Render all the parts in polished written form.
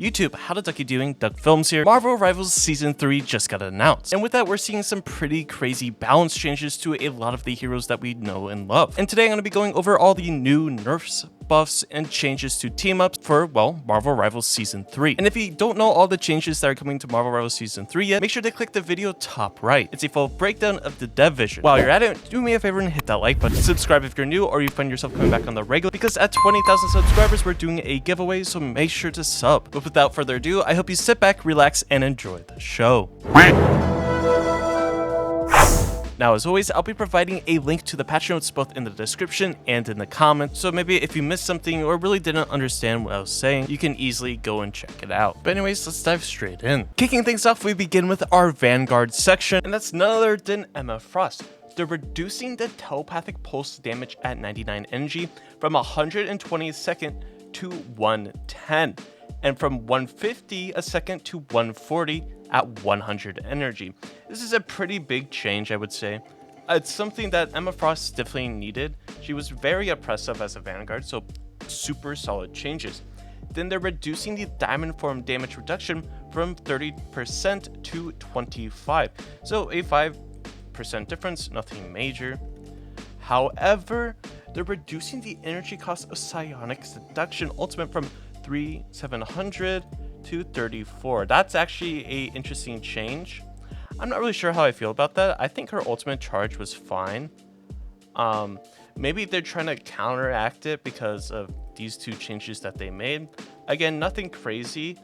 YouTube, how the Ducky doing? DuckFilms here. Marvel Rivals Season 3 just got announced. And with that, we're seeing some pretty crazy balance changes to a lot of the heroes that we know and love. And today I'm going to be going over all the new nerfs, buffs, and changes to team-ups for, well, Marvel Rivals Season 3. And if you don't know all the changes that are coming to Marvel Rivals Season 3 yet, make sure to click the video top right. It's a full breakdown of the dev vision. While you're at it, do me a favor and hit that like button. Subscribe if you're new or you find yourself coming back on the regular, because at 20,000 subscribers, we're doing a giveaway, so make sure to sub. But without further ado, I hope you sit back, relax, and enjoy the show. Now, as always, I'll be providing a link to the patch notes both in the description and in the comments, so maybe if you missed something or really didn't understand what I was saying, you can easily go and check it out. But anyways, let's dive straight in. Kicking things off, we begin with our Vanguard section, and that's none other than Emma Frost. They're reducing the telepathic pulse damage at 99 energy from 120 a second to 110, and from 150 a second to 140 at 100 energy. This is a pretty big change, I would say. It's something that Emma Frost definitely needed. She was very oppressive as a Vanguard, so super solid changes. Then they're reducing the diamond form damage reduction from 30% to 25%. So a 5% difference, nothing major. However, they're reducing the energy cost of Psionic Seduction Ultimate from 3,700 to 34. That's actually a interesting change. I'm not really sure how I feel about that. I think her ultimate charge was fine. Maybe they're trying to counteract it because of these two changes that they made. Again, nothing crazy.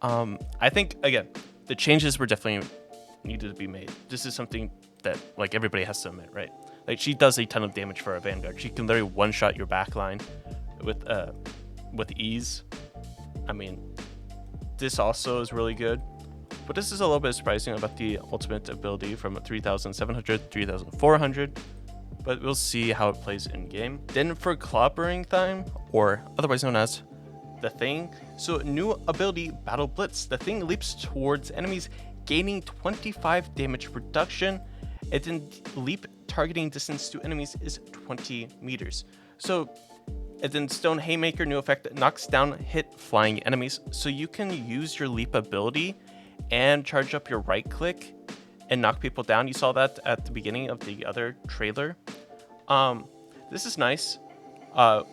I think, again, the changes were definitely needed to be made. This is something that, like, everybody has to admit, right? Like, she does a ton of damage for a Vanguard. She can literally one-shot your backline with ease. I mean, this also is really good, but this is a little bit surprising about the ultimate ability from 3,700 to 3,400, but we'll see how it plays in game. Then for clobbering time, or otherwise known as the Thing, so new ability Battle Blitz. The Thing leaps towards enemies, gaining 25 damage reduction, and then leap targeting distance to enemies is 20 meters. So, and then Stone Haymaker, new effect that knocks down hit flying enemies. So you can use your leap ability and charge up your right click and knock people down. You saw that at the beginning of the other trailer. This is nice. The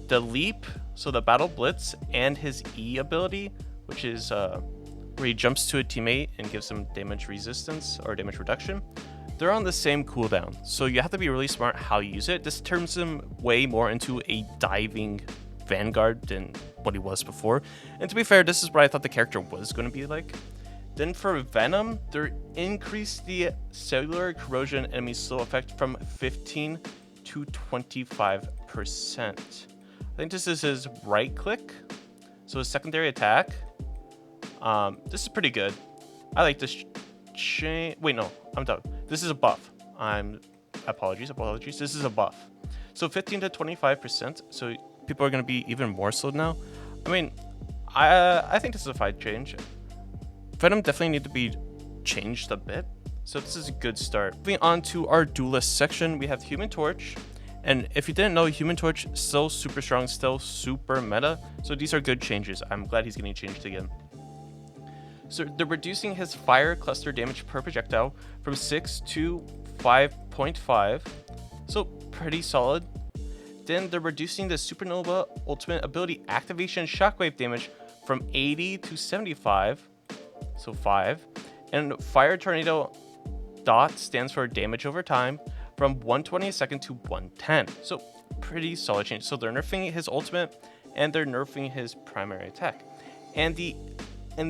leap, so the Battle Blitz and his E ability, which is where he jumps to a teammate and gives them damage resistance or damage reduction. They're on the same cooldown, so you have to be really smart how you use it. This turns him way more into a diving Vanguard than what he was before. And to be fair, this is what I thought the character was going to be like. Then for Venom, they increased the cellular corrosion enemy slow effect from 15 to 25%. I think this is his right click, so his secondary attack. This is pretty good. I like this change. Wait, no, I'm done. This is a buff. Apologies. This is a buff. So 15 to 25%. So people are going to be even more slowed now. I mean, I think this is a fine change. Venom definitely need to be changed a bit. So this is a good start. Moving on to our Duelist section, we have Human Torch. And if you didn't know, Human Torch still super strong, still super meta. So these are good changes. I'm glad he's getting changed again. So they're reducing his fire cluster damage per projectile from 6 to 5.5. So pretty solid. Then they're reducing the Supernova ultimate ability activation shockwave damage from 80 to 75. So 5. And Fire Tornado dot stands for damage over time from 120 a second to 110. So pretty solid change. So they're nerfing his ultimate and they're nerfing his primary attack. And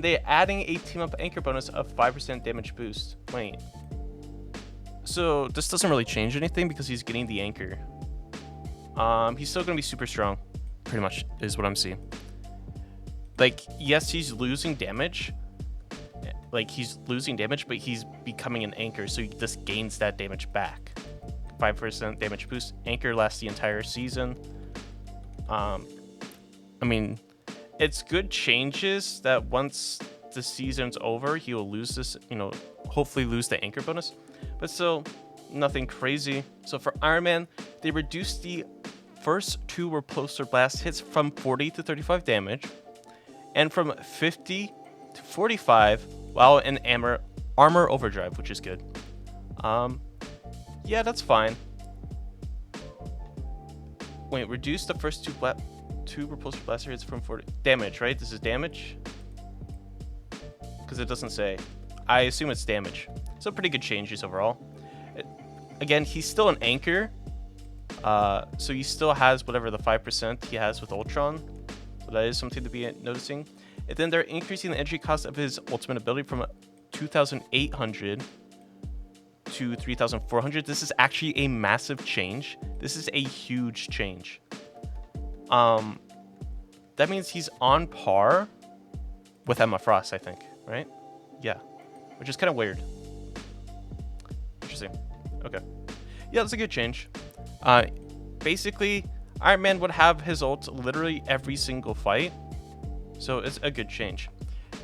they're adding a team-up anchor bonus of 5% damage boost. Wait. So this doesn't really change anything because he's getting the anchor. He's still going to be super strong. Pretty much is what I'm seeing. Like, yes, he's losing damage. But he's becoming an anchor, so he just gains that damage back. 5% damage boost. Anchor lasts the entire season. I mean, it's good changes that once the season's over, he will lose this, hopefully lose the anchor bonus. But still, nothing crazy. So for Iron Man, they reduced the first 2 repulsor blast hits from 40 to 35 damage. and from 50 to 45 while in armor overdrive, which is good. Yeah, that's fine. Wait, reduce the first two repulsor blaster hits from 40 damage, right? This is damage, because it doesn't say. I assume it's damage. So pretty good changes overall. Again, he's still an anchor, so he still has whatever the 5% he has with Ultron. So that is something to be noticing. And then they're increasing the entry cost of his ultimate ability from 2,800 to 3,400. This is actually a massive change. This is a huge change. That means he's on par with Emma Frost, I think, right? Yeah, which is kind of weird. Interesting. Okay. Yeah, that's a good change. Basically, Iron Man would have his ult literally every single fight, so it's a good change.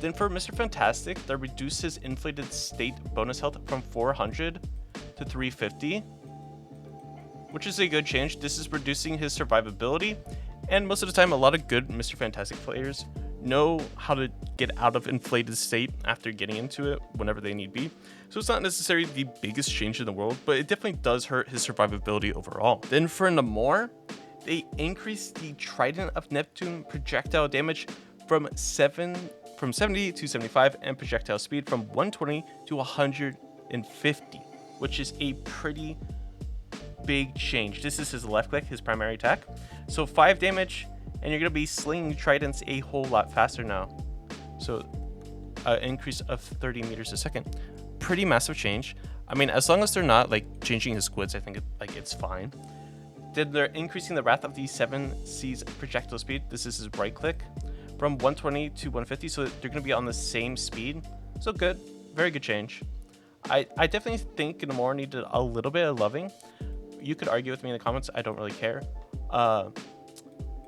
Then for Mr. Fantastic, they reduced his inflated state bonus health from 400 to 350, which is a good change. This is reducing his survivability, and most of the time, a lot of good Mr. Fantastic players know how to get out of inflated state after getting into it whenever they need be. So it's not necessarily the biggest change in the world, but it definitely does hurt his survivability overall. Then for Namor, they increased the Trident of Neptune projectile damage from 70 to 75 and projectile speed from 120 to 150, which is a pretty big change. This is his left click, his primary attack. So 5 damage, and you're going to be slinging tridents a whole lot faster now. So an increase of 30 meters a second. Pretty massive change. I mean, as long as they're not like changing his squids, I think it's fine. Then they're increasing the Wrath of the 7 Seas projectile speed. This is his right click from 120 to 150. So they're going to be on the same speed. So good. Very good change. I definitely think Namor needed a little bit of loving. You could argue with me in the comments. I don't really care.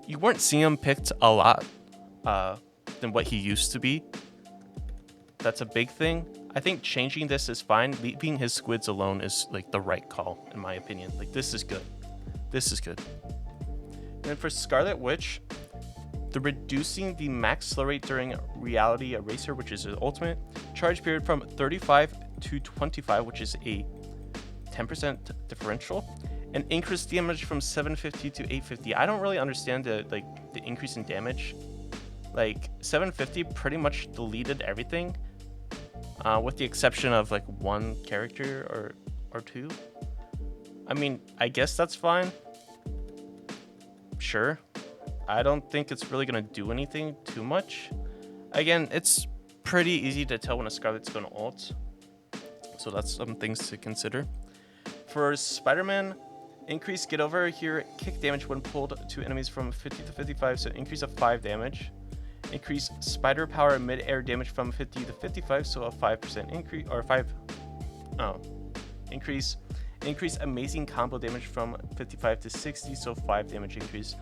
You weren't seeing him picked a lot than what he used to be. That's a big thing. I think changing this is fine. Leaving his squids alone is like the right call, in my opinion. Like, this is good. This is good. And for Scarlet Witch, they're reducing the max slow rate during Reality Eraser, which is his ultimate charge period, from 35 to 25, which is a 10% differential, and increase damage from 750 to 850. I don't really understand the increase in damage. Like 750 pretty much deleted everything, with the exception of like one character or two. I mean, I guess that's fine. Sure. I don't think it's really gonna do anything too much. Again, it's pretty easy to tell when a Scarlet's gonna ult, so that's some things to consider. For Spider-Man, increase get over here kick damage when pulled to enemies from 50 to 55, so increase of 5 damage. Increase spider power mid-air damage from 50 to 55, so a 5% increase, or 5. Oh, increase amazing combo damage from 55 to 60, so 5 damage increase.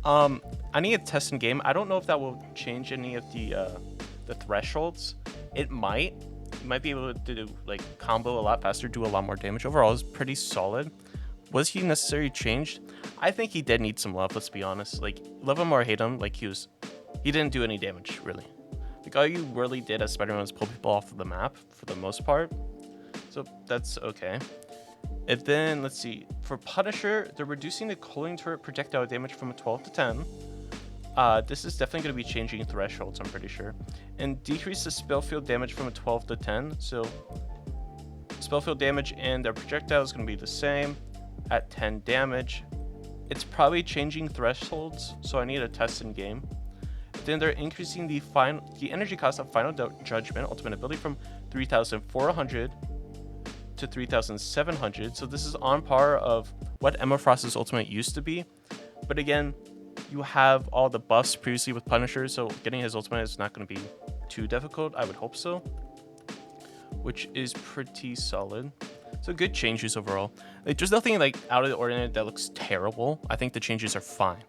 I need a test in game. I don't know if that will change any of the thresholds. It might. You might be able to do like combo a lot faster, do a lot more damage. Overall, is pretty solid. Was he necessarily changed? I think he did need some love. Let's be honest. Like, love him or hate him, like he didn't do any damage really. Like, all you really did as Spider-Man was pull people off of the map for the most part. So that's okay. And then let's see, for Punisher, they're reducing the cooling turret projectile damage from 12 to 10. This is definitely going to be changing thresholds, I'm pretty sure. And decrease the spell field damage from 12 to 10. So spell field damage and their projectile is going to be the same at 10 damage. It's probably changing thresholds, so I need a test in game. Then they're increasing the energy cost of Final Judgment ultimate ability from 3,400 to 3,700. So this is on par of what Emma Frost's ultimate used to be. But again, you have all the buffs previously with Punisher, so getting his ultimate is not going to be too difficult. I would hope so, which is pretty solid. So good changes overall. Like, there's nothing like out of the ordinary that looks terrible. I think the changes are fine.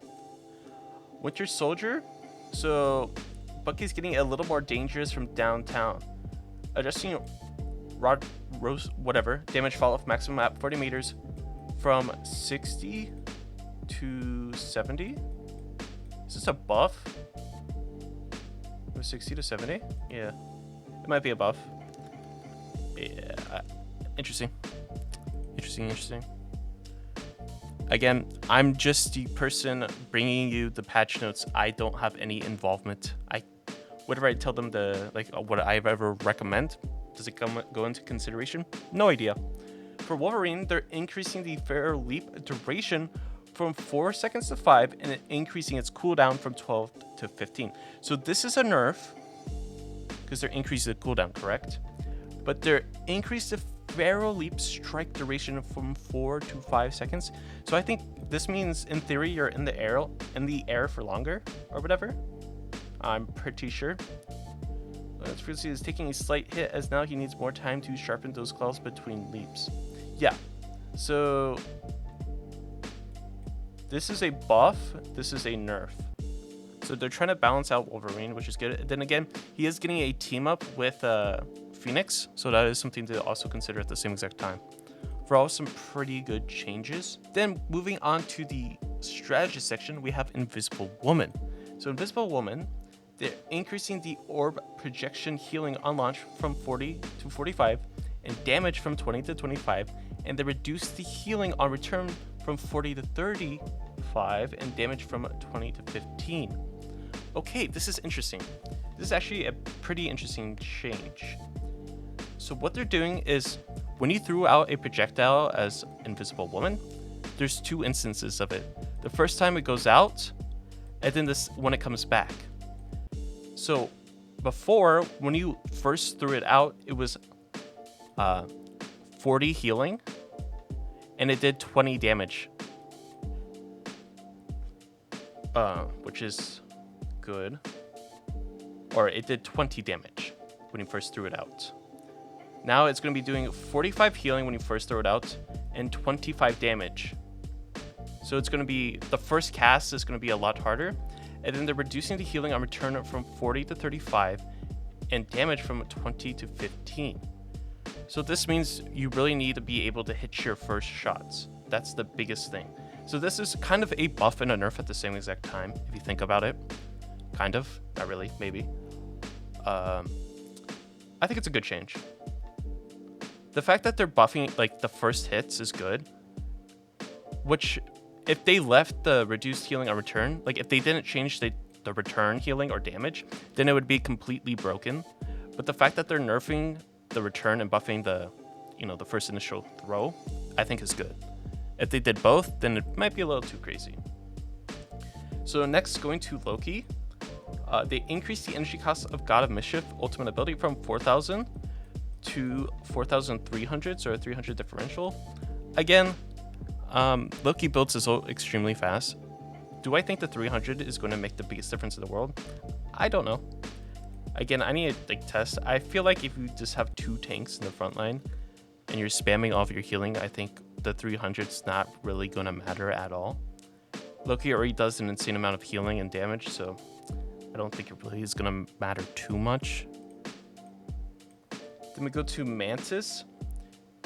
Winter Soldier. So Bucky's getting a little more dangerous from downtown. Adjusting damage fall off maximum at 40 meters from 60 to 70. Is this a buff? was 60 to 70? Yeah. It might be a buff. Yeah. Interesting. Interesting. Again, I'm just the person bringing you the patch notes. I don't have any involvement. Whatever I tell them what I ever recommend, does it go into consideration? No idea. For Wolverine, they're increasing the fair leap duration from 4 seconds to 5 and increasing its cooldown from 12 to 15. So this is a nerf because they're increasing the cooldown, correct? But they're increased the Squirrel leap strike duration from 4 to 5 seconds. So I think this means in theory you're in the air for longer or whatever. I'm pretty sure. Its frequency is taking a slight hit as now he needs more time to sharpen those claws between leaps. Yeah. So this is a buff, this is a nerf. So they're trying to balance out Wolverine, which is good. Then again, he is getting a team up with Phoenix, so that is something to also consider at the same exact time. For all some pretty good changes. Then moving on to the strategist section, we have Invisible Woman. So Invisible Woman, they're increasing the orb projection healing on launch from 40 to 45 and damage from 20 to 25, and they reduce the healing on return from 40 to 35 and damage from 20 to 15. Okay, this is interesting. This is actually a pretty interesting change. So what they're doing is when you threw out a projectile as Invisible Woman, there's 2 instances of it. The first time it goes out, and then when it comes back. So before, when you first threw it out, it was 40 healing, and it did 20 damage, which is good. Or it did 20 damage when you first threw it out. Now it's going to be doing 45 healing when you first throw it out and 25 damage. So it's going to be, the first cast is going to be a lot harder. And then they're reducing the healing on return from 40 to 35 and damage from 20 to 15. So this means you really need to be able to hit your first shots. That's the biggest thing. So this is kind of a buff and a nerf at the same exact time, if you think about it. Kind of, not really, maybe. I think it's a good change. The fact that they're buffing like the first hits is good. Which, if they left the reduced healing on return, like if they didn't change the return healing or damage, then it would be completely broken. But the fact that they're nerfing the return and buffing the, the first initial throw, I think is good. If they did both, then it might be a little too crazy. So next, going to Loki. They increased the energy cost of God of Mischief ultimate ability from 4,000 to 4,300, so a 300 differential. Again, Loki builds his ult extremely fast. Do I think the 300 is going to make the biggest difference in the world? I don't know. Again, I need to test. I feel like if you just have 2 tanks in the front line and you're spamming all of your healing, I think the 300's not really going to matter at all. Loki already does an insane amount of healing and damage, so I don't think it really is going to matter too much. Then we go to Mantis.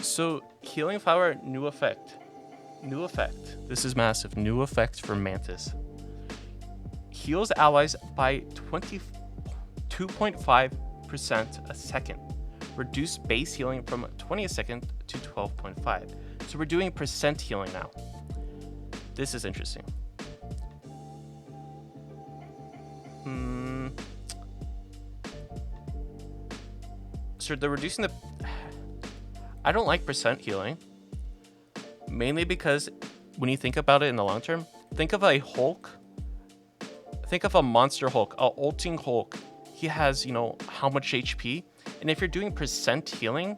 So healing flower, new effect. New effect. This is massive. New effect for Mantis. Heals allies by 2.5% a second. Reduce base healing from 20 a second to 12.5. So we're doing percent healing now. This is interesting. So they're reducing the... I don't like percent healing. Mainly because when you think about it in the long term, think of a Hulk. Think of a monster Hulk, a ulting Hulk. He has, how much HP. And if you're doing percent healing,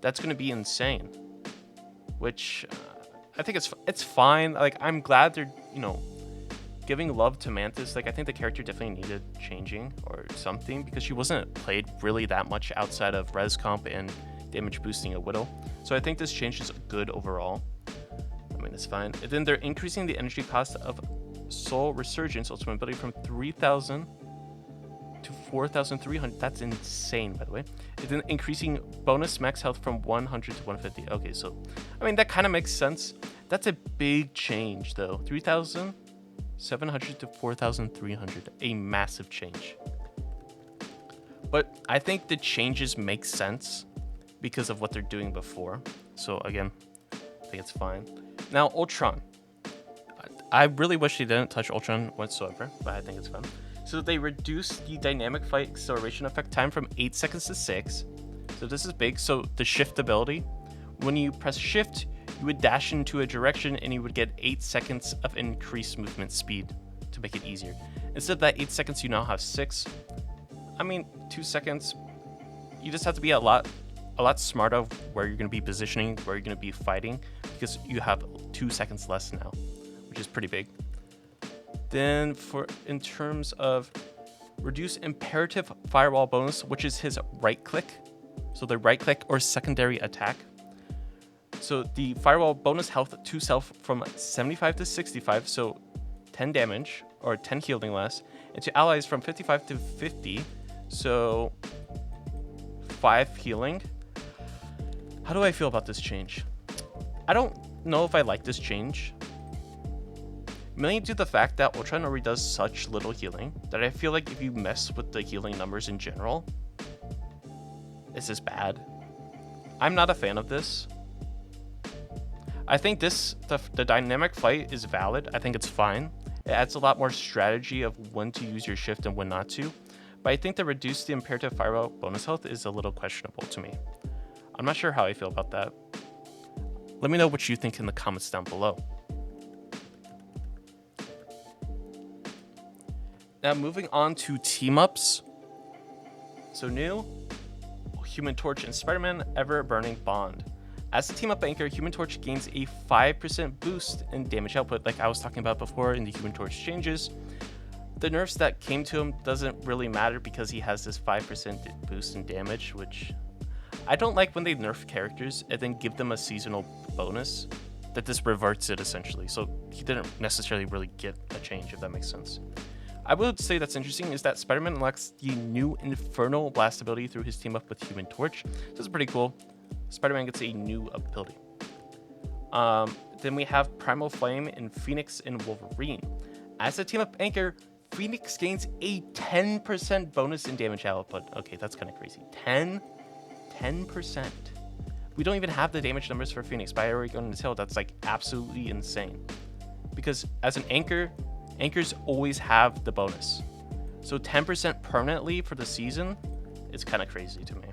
that's going to be insane. Which I think it's fine. Like, I'm glad they're, giving love to Mantis. Like, I think the character definitely needed changing or something because she wasn't played really that much outside of res comp and damage boosting a Widow. So I think this change is good overall. I mean, it's fine. And then they're increasing the energy cost of Soul Resurgence ultimate ability from 3,000 to 4,300. That's insane, by the way. And then increasing bonus max health from 100 to 150. Okay, so, I mean, that kind of makes sense. That's a big change, though. 3,700 to 4,300. A massive change. But I think the changes make sense because of what they're doing before. So again, I think it's fine. Now, Ultron. I really wish they didn't touch Ultron whatsoever, but I think it's fun. So they reduced the dynamic fight acceleration effect time from 8 seconds to 6. So this is big. So the shift ability, when you press shift, you would dash into a direction and you would get 8 seconds of increased movement speed to make it easier. Instead of that 8 seconds, you now have 6. I mean, 2 seconds. You just have to be a lot smarter of where you're going to be positioning, where you're going to be fighting, because you have 2 seconds less now, which is pretty big. Then in terms of reduce imperative firewall bonus, which is his right click. So the right click or secondary attack. So the firewall bonus health to self from 75 to 65, so 10 damage or 10 healing less, and to allies from 55 to 50, so 5 healing. How do I feel about this change? I don't know if I like this change. Mainly due to the fact that Ultron already does such little healing that I feel like if you mess with the healing numbers in general, this is bad. I'm not a fan of this. I think the dynamic fight is valid. I think it's fine. It adds a lot more strategy of when to use your shift and when not to. But I think the reduce the imperative firewall bonus health is a little questionable to me. I'm not sure how I feel about that. Let me know what you think in the comments down below. Now moving on to team-ups. So new, Human Torch and Spider-Man Ever-Burning Bond. As a team-up anchor, Human Torch gains a 5% boost in damage output like I was talking about before in the Human Torch changes. The nerfs that came to him doesn't really matter because he has this 5% boost in damage, which I don't like when they nerf characters and then give them a seasonal bonus, that this reverts it essentially. So he didn't necessarily really get a change, if that makes sense. I would say that's interesting is that Spider-Man unlocks the new Infernal Blast ability through his team up with Human Torch. This is pretty cool. Spider-Man gets a new ability. Then we have Primal Flame in Phoenix and Wolverine. As a team up anchor, Phoenix gains a 10% bonus in damage output. Okay, that's kind of crazy. 10%. We don't even have the damage numbers for Phoenix, but I already going to tell that's like absolutely insane. Because as an anchor, anchors always have the bonus. So 10% permanently for the season is kind of crazy to me.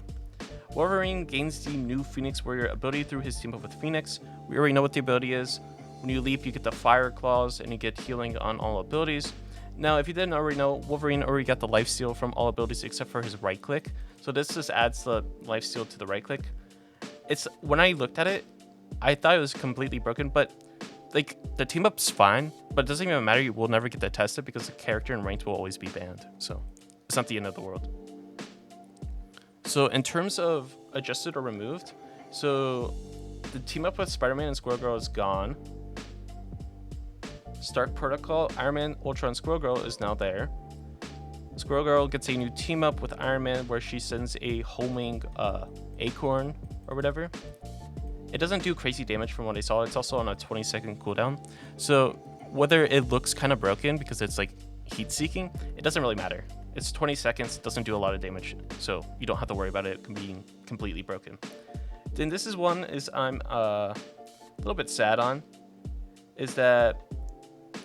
Wolverine gains the new Phoenix Warrior ability through his team up with Phoenix. We already know what the ability is. When you leap, you get the Fire Claws and you get healing on all abilities. Now, if you didn't already know, Wolverine already got the lifesteal from all abilities except for his right click. So this just adds the lifesteal to the right click. When I looked at it, I thought it was completely broken, but like the team up's fine, but it doesn't even matter. You will never get that tested because the character in ranked will always be banned. So it's not the end of the world. So in terms of adjusted or removed, so the team up with Spider-Man and Squirrel Girl is gone. Stark Protocol, Iron Man, Ultron, Squirrel Girl is now there. Squirrel Girl gets a new team up with Iron Man where she sends a homing acorn or whatever. It doesn't do crazy damage from what I saw. It's also on a 20-second cooldown. So whether it looks kind of broken because it's like heat seeking, it doesn't really matter. It's 20 seconds, doesn't do a lot of damage. So you don't have to worry about it being completely broken. Then this is one is I'm a little bit sad on, is that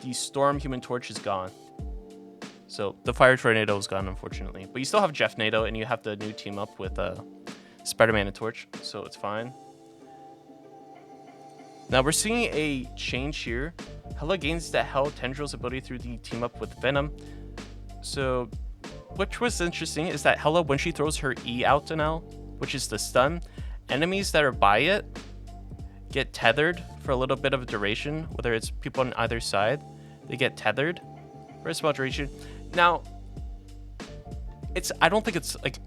the Storm Human Torch is gone. So the Fire Tornado is gone, unfortunately. But you still have Jeff Nato, and you have the new team up with Spider-Man and Torch, so it's fine. Now we're seeing a change here. Hela gains the Hell Tendrils ability through the team up with Venom. So, which was interesting is that Hela, when she throws her E out to now, which is the stun, enemies that are by it get tethered for a little bit of a duration, whether it's people on either side, they get tethered for a small duration. Now, I don't think it's like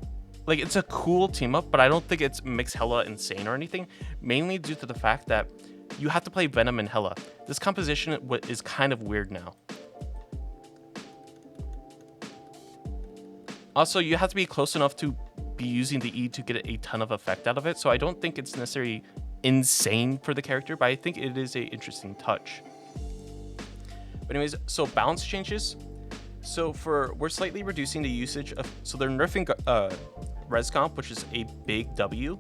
it's a cool team up, but I don't think it makes Hela insane or anything, mainly due to the fact that you have to play Venom and Hela. This composition is kind of weird now. Also, you have to be close enough to be using the E to get a ton of effect out of it, so I don't think it's necessarily insane for the character, but I think it is an interesting touch. But anyways, so balance changes. So we're slightly reducing the usage of, so they're nerfing res comp, which is a big W.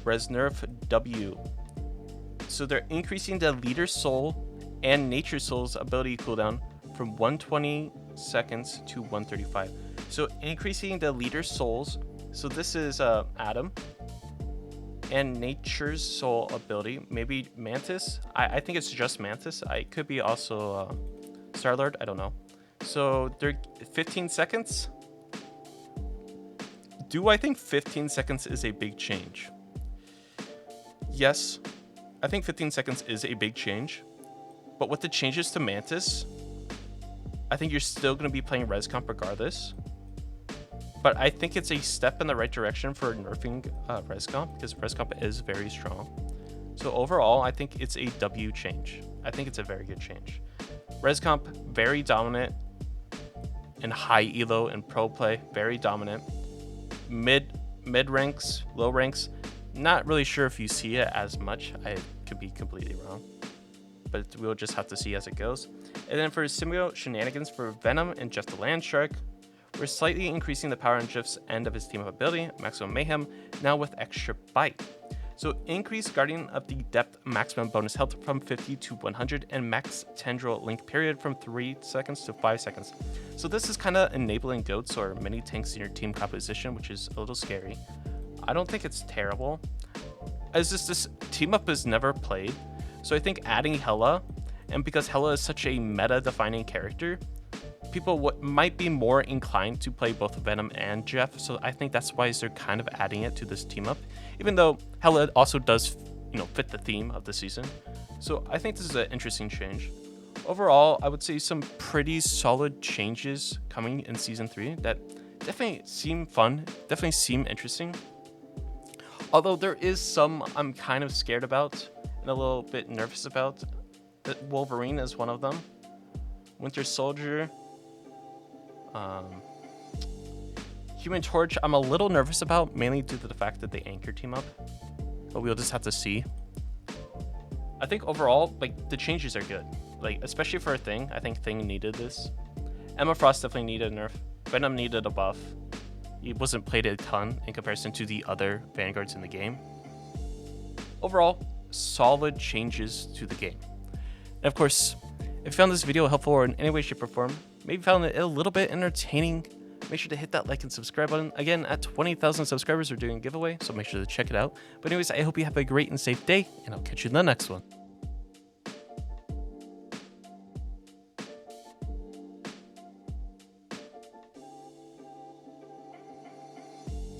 Res nerf W. So they're increasing the Leader Soul and Nature Soul's ability cooldown from 120 seconds to 135. So increasing the Leader Souls. So this is Adam. And Nature's Soul ability. Maybe Mantis. I think it's just Mantis. It could be also Star-Lord. I don't know. So they're 15 seconds. Do I think 15 seconds is a big change? Yes, I think 15 seconds is a big change. But with the changes to Mantis, I think you're still going to be playing res comp regardless. But I think it's a step in the right direction for nerfing res comp, because res comp is very strong. So overall, I think it's a W change. I think it's a very good change. Res comp, very dominant in high elo and pro play, very dominant. Mid ranks, low ranks, not really sure if you see it as much. I could be completely wrong, but we'll just have to see as it goes. And then for symbiote shenanigans for Venom and Jeff the Land Shark, we're slightly increasing the power on Jeff's end of his team-up ability, Maximum Mayhem, now with extra bite. So increase Guardian of the Depth maximum bonus health from 50 to 100 and max Tendril link period from 3 seconds to 5 seconds. So this is kind of enabling goats or mini tanks in your team composition, which is a little scary. I don't think it's terrible. As this team-up is never played, so I think adding Hela, and because Hela is such a meta-defining character, people might be more inclined to play both Venom and Jeff, so I think that's why they're kind of adding it to this team up, even though Hela also does, fit the theme of the season. So I think this is an interesting change. Overall, I would say some pretty solid changes coming in season 3 that definitely seem fun, definitely seem interesting. Although there is some I'm kind of scared about and a little bit nervous about. Wolverine is one of them. Winter Soldier. Human Torch, I'm a little nervous about, mainly due to the fact that they anchor team up, but we'll just have to see. I think overall, the changes are good, especially for a Thing. I think Thing needed this. Emma Frost definitely needed a nerf. Venom needed a buff. He wasn't played a ton in comparison to the other Vanguards in the game. Overall, solid changes to the game. And of course, if you found this video helpful or in any way, shape, or form, maybe found it a little bit entertaining, make sure to hit that like and subscribe button. Again, at 20,000 subscribers, we're doing a giveaway, so make sure to check it out. But anyways, I hope you have a great and safe day, and I'll catch you in the next one.